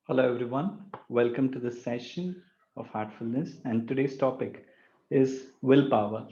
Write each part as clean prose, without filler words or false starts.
Hello, everyone. Welcome to this session of Heartfulness. And today's topic is willpower.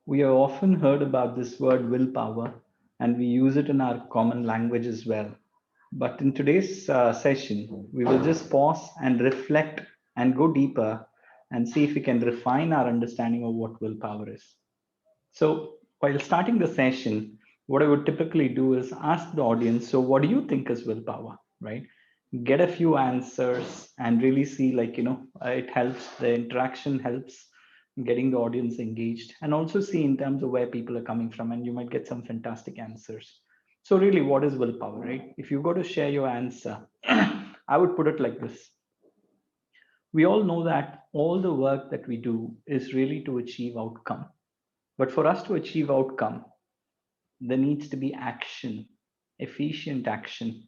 We have often heard about this word willpower, and we use it in our common language as well. But in today's session, we will just pause and reflect and go deeper and see if we can refine our understanding of what willpower is. So, while starting the session, what I would typically do is ask the audience, so what do you think is willpower, right? Get a few answers and really see, it helps, the interaction helps getting the audience engaged, and also see in terms of where people are coming from, and you might get some fantastic answers. So, really, what is willpower, right? If you go to share your answer, I would put it like this. We all know that all the work that we do is really to achieve outcome, but for us to achieve outcome, there needs to be action, efficient action.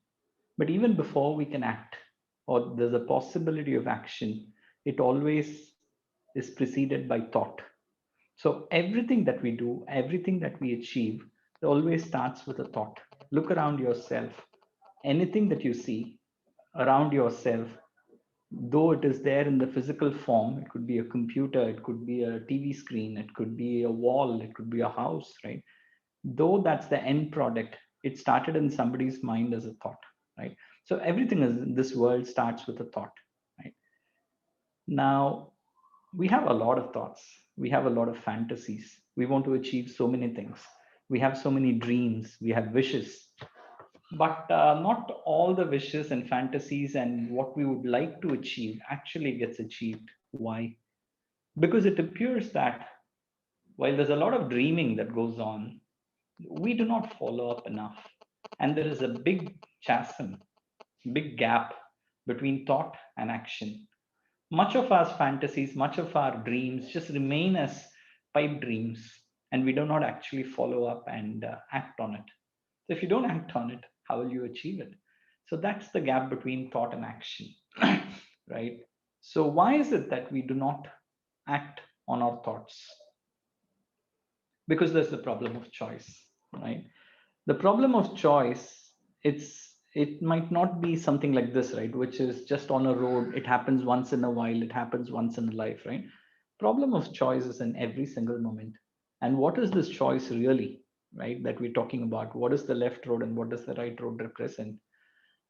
But even before we can act, or there's a possibility of action, it always is preceded by thought. So everything that we do, everything that we achieve, it always starts with a thought. Look around yourself. Anything that you see around yourself, though it is there in the physical form, it could be a computer, it could be a TV screen, it could be a wall, it could be a house, right? Though that's the end product, it started in somebody's mind as a thought, right? So everything is in this world starts with a thought, right? Now, we have a lot of thoughts, we have a lot of fantasies, we want to achieve so many things, we have so many dreams, we have wishes, but not all the wishes and fantasies and what we would like to achieve actually gets achieved. Why? Because it appears that while there's a lot of dreaming that goes on, we do not follow up enough. And there is a big chasm, big gap between thought and action. Much of our fantasies, much of our dreams just remain as pipe dreams, and we do not actually follow up and act on it. So, if you don't act on it, how will you achieve it? So, that's the gap between thought and action, right? So, why is it that we do not act on our thoughts? Because there's the problem of choice, right? The problem of choice, it might not be something like this, right, which is just on a road, it happens once in a while, it happens once in a life, right? Problem of choice is in every single moment. And what is this choice really, right, that we're talking about? What is the left road and what does the right road represent?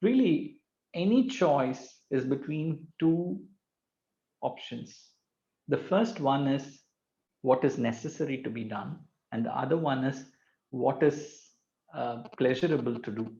Really, any choice is between two options. The first one is what is necessary to be done, and the other one is what is pleasurable to do,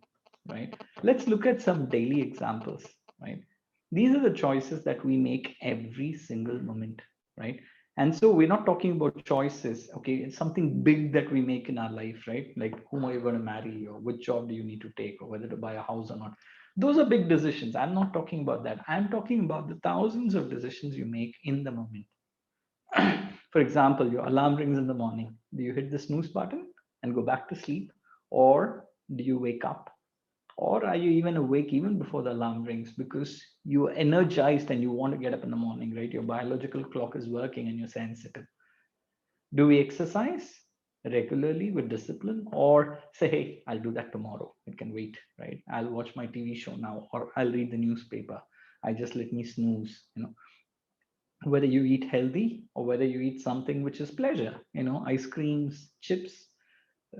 right? Let's look at some daily examples, right? These are the choices that we make every single moment, right? And so we're not talking about choices, okay? It's something big that we make in our life, right? Like whom are you going to marry, or which job do you need to take, or whether to buy a house or not. Those are big decisions. I'm not talking about that. I'm talking about the thousands of decisions you make in the moment. For example, your alarm rings in the morning. Do you hit the snooze button and go back to sleep? Or do you wake up? Or are you even awake even before the alarm rings because you are energized and you want to get up in the morning, right? Your biological clock is working and you're sensitive. Do we exercise regularly with discipline, or say, hey, I'll do that tomorrow? It can wait, right? I'll watch my TV show now, or I'll read the newspaper. I just let me snooze, whether you eat healthy or whether you eat something which is pleasure, ice creams, chips,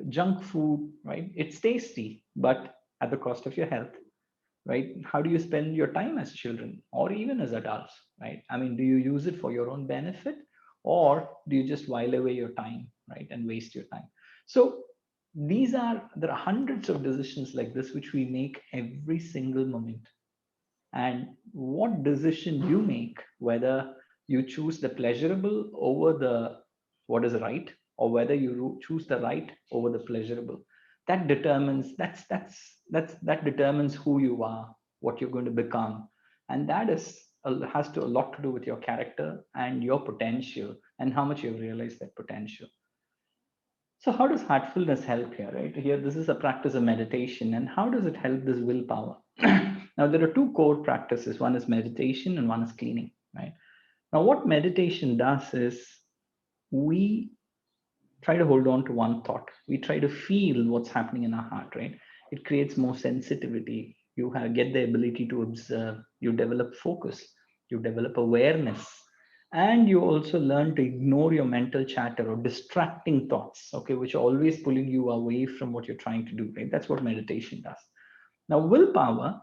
junk food, right? It's tasty, but at the cost of your health, right? How do you spend your time as children or even as adults, right? I mean, do you use it for your own benefit, or do you just while away your time, right? And waste your time. So there are hundreds of decisions like this which we make every single moment. And what decision you make, whether you choose the pleasurable over the what is right, or whether you choose the right over the pleasurable, that determines who you are, what you're going to become. And that has to a lot to do with your character and your potential and how much you've realized that potential. So how does heartfulness help here, right? Here, this is a practice of meditation. And how does it help this willpower? Now, there are two core practices. One is meditation and one is cleaning, right? Now, what meditation does is we try to hold on to one thought. We try to feel what's happening in our heart, right? It creates more sensitivity. get the ability to observe, you develop focus, you develop awareness, and you also learn to ignore your mental chatter or distracting thoughts, okay, which are always pulling you away from what you're trying to do, right? That's what meditation does. Now, willpower,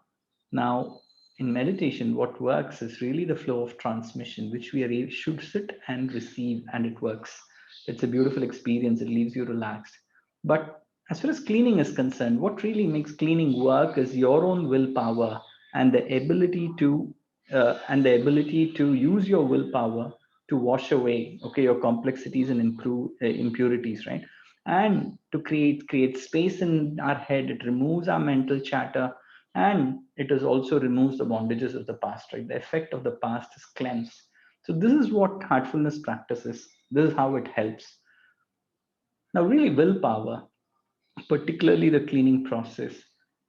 now in meditation, what works is really the flow of transmission, which we should sit and receive, and it works. It's a beautiful experience. It leaves you relaxed. But as far as cleaning is concerned, what really makes cleaning work is your own willpower and the ability to use your willpower to wash away, okay, your complexities and improve impurities, right? And to create space in our head. It removes our mental chatter, and it is also removes the bondages of the past, right? The effect of the past is cleansed. So this is what heartfulness practices. This is how it helps. Now, really, willpower, particularly the cleaning process,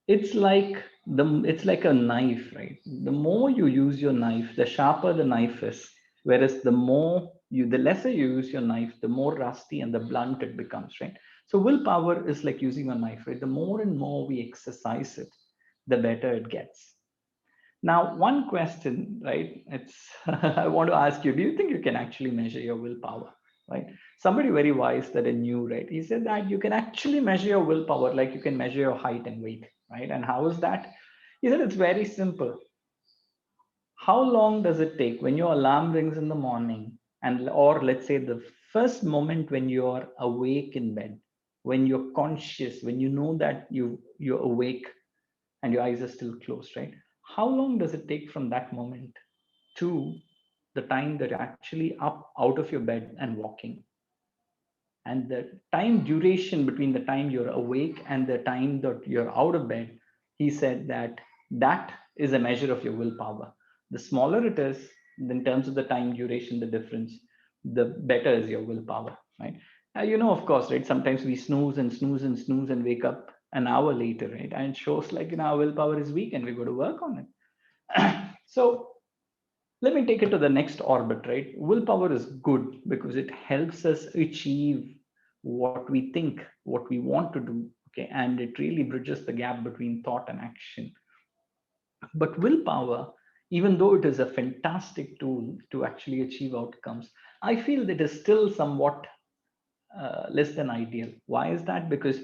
it's like a knife, right? The more you use your knife, the sharper the knife is. Whereas the lesser you use your knife, the more rusty and the blunt it becomes, right? So willpower is like using a knife, right? The more and more we exercise it, the better it gets. Now, one question, right? It's I want to ask you: do you think you can actually measure your willpower? Right? Somebody very wise that I knew, right? He said that you can actually measure your willpower, like you can measure your height and weight, right? And how is that? He said it's very simple. How long does it take when your alarm rings in the morning, and or let's say the first moment when you're awake in bed, when you're conscious, when you know that you're awake and your eyes are still closed, right? How long does it take from that moment to the time that you're actually up out of your bed and walking? And the time duration between the time you're awake and the time that you're out of bed, he said that that is a measure of your willpower. The smaller it is, in terms of the time duration, the difference, the better is your willpower, right? Of course, right? Sometimes we snooze and snooze and snooze and wake up an hour later, right? And it shows like, our willpower is weak and we got to work on it. So let me take it to the next orbit, right? Willpower is good because it helps us achieve what we think, what we want to do, okay? And it really bridges the gap between thought and action. But willpower, even though it is a fantastic tool to actually achieve outcomes, I feel that it is still somewhat less than ideal. Why is that? Because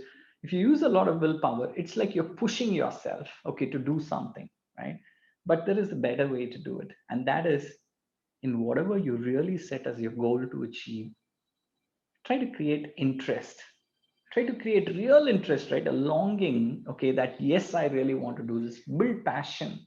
if you use a lot of willpower, it's like you're pushing yourself, okay, to do something, right? But there is a better way to do it, and that is in whatever you really set as your goal to achieve. Try to create interest. Try to create real interest, right? A longing, okay, that yes, I really want to do this. Build passion.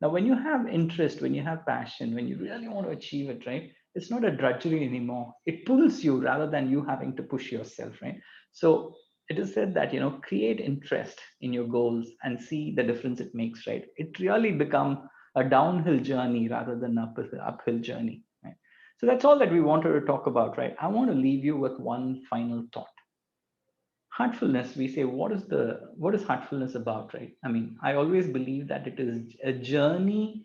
Now, when you have interest, when you have passion, when you really want to achieve it, right? It's not a drudgery anymore. It pulls you rather than you having to push yourself, right? So it is said that, create interest in your goals and see the difference it makes, right? It really become a downhill journey rather than uphill journey, right? So that's all that we wanted to talk about, right? I want to leave you with one final thought. Heartfulness, we say, what is heartfulness about, right? I mean, I always believe that it is a journey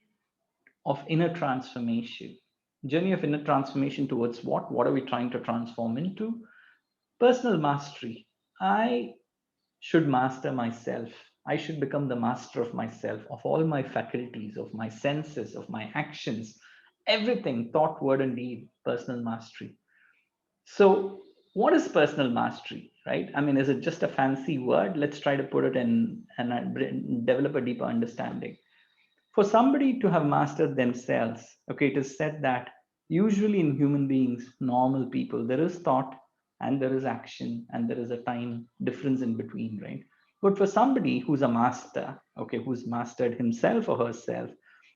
of inner transformation. Journey of inner transformation towards what are we trying to transform into? Personal mastery. I should master myself. I should become the master of myself, of all my faculties, of my senses, of my actions, everything, thought, word, and deed. Personal mastery. So, what is personal mastery, right? I mean, is it just a fancy word? Let's try to put it in and develop a deeper understanding. For somebody to have mastered themselves, okay, it is said that usually in human beings, normal people, there is thought and there is action and there is a time difference in between, right? But for somebody who's a master, okay, who's mastered himself or herself,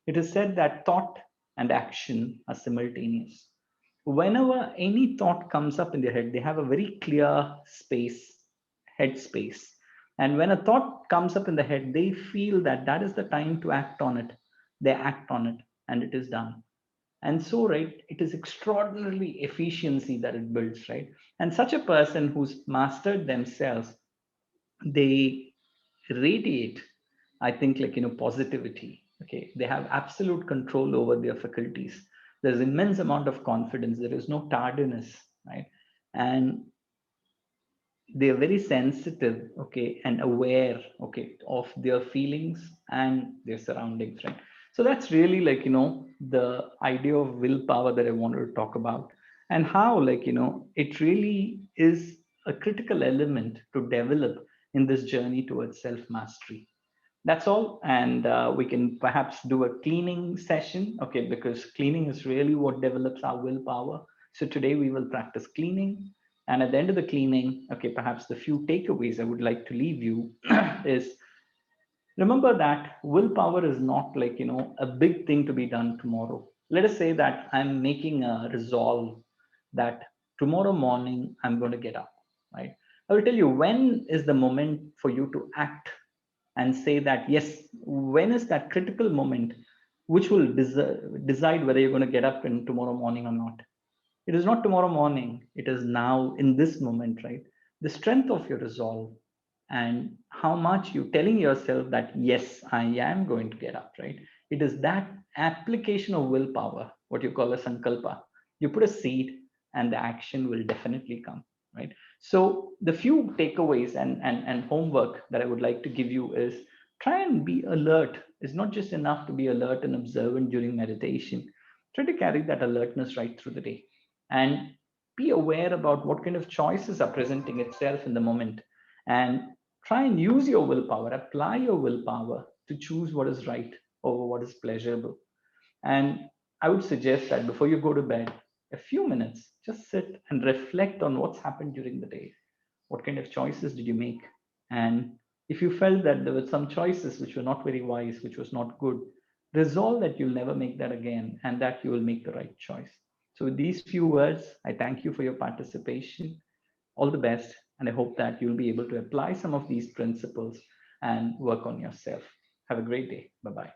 it is said that thought and action are simultaneous. Whenever any thought comes up in their head, they have a very clear space, head space. And when a thought comes up in the head, they feel that that is the time to act on it. They act on it and it is done. And so, right, it is extraordinarily efficiency that it builds, right? And such a person who's mastered themselves, they radiate, I think, like, positivity. Okay. They have absolute control over their faculties. There's immense amount of confidence. There is no tardiness, right? And they're very sensitive, okay, and aware, okay, of their feelings and their surroundings, right? So that's really like, the idea of willpower that I wanted to talk about, and how, like, it really is a critical element to develop in this journey towards self mastery. That's all. And we can perhaps do a cleaning session, okay, because cleaning is really what develops our willpower. So today we will practice cleaning. And at the end of the cleaning, okay, perhaps the few takeaways I would like to leave you is, remember that willpower is not like, a big thing to be done tomorrow. Let us say that I'm making a resolve that tomorrow morning I'm going to get up, right? I will tell you, when is the moment for you to act and say that, yes, when is that critical moment which will decide whether you're going to get up in tomorrow morning or not? It is not tomorrow morning, it is now in this moment, right? The strength of your resolve, and how much you telling yourself that, yes, I am going to get up, right? It is that application of willpower, what you call a sankalpa. You put a seed and the action will definitely come, right? So the few takeaways and homework that I would like to give you is, try and be alert. It's not just enough to be alert and observant during meditation. Try to carry that alertness right through the day, and be aware about what kind of choices are presenting itself in the moment, and try and use your willpower, apply your willpower to choose what is right over what is pleasurable. And I would suggest that before you go to bed, a few minutes, just sit and reflect on what's happened during the day. What kind of choices did you make? And if you felt that there were some choices which were not very wise, which was not good, resolve that you'll never make that again, and that you will make the right choice. So, with these few words, I thank you for your participation. All the best. And I hope that you'll be able to apply some of these principles and work on yourself. Have a great day. Bye bye.